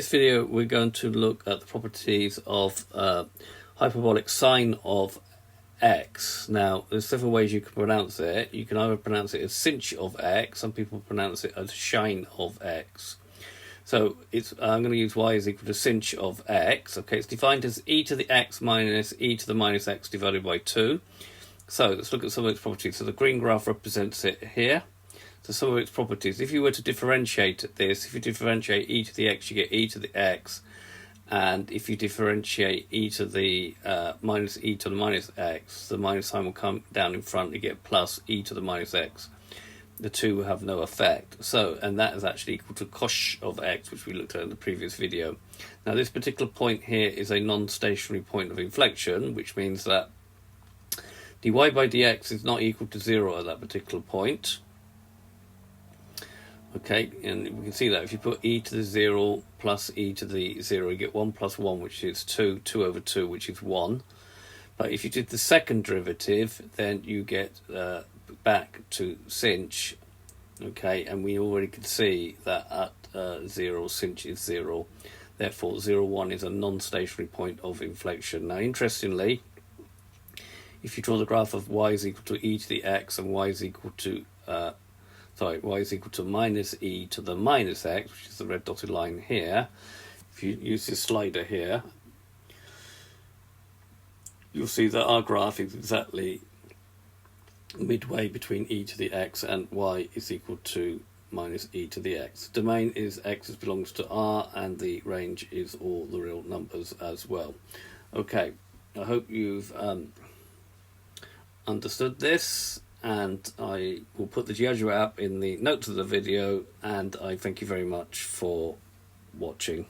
In this video we're going to look at the properties of hyperbolic sine of x. Now there's several ways you can pronounce it. You can either pronounce it as sinh of x, some people pronounce it as sine of x. So I'm going to use y is equal to sinh of x. Okay, it's defined as e to the x minus e to the minus x divided by 2. So let's look at some of its properties. So the green graph represents it here. So some of its properties, if you were to differentiate this, if you differentiate e to the x, you get e to the x. And if you differentiate e to the minus e to the minus x, the minus sign will come down in front, you get plus e to the minus x. The two will have no effect. So, and that is actually equal to cos of x, which we looked at in the previous video. Now this particular point here is a non-stationary point of inflection, which means that dy by dx is not equal to 0 at that particular point. Okay, and we can see that if you put e to the 0 plus e to the 0, you get 1 plus 1, which is 2, 2 over 2, which is 1. But if you did the second derivative, then you get back to sinh. Okay, and we already could see that at 0, sinh is 0. Therefore, 0, 1 is a non-stationary point of inflection. Now, interestingly, if you draw the graph of y is equal to e to the x and y is equal to y is equal to minus e to the minus x, which is the red dotted line here. If you use this slider here, you'll see that our graph is exactly midway between e to the x and y is equal to minus e to the x. The domain is x belongs to R, and the range is all the real numbers as well. Okay, I hope you've understood this, and I will put the GeoGebra app in the notes of the video, and I thank you very much for watching.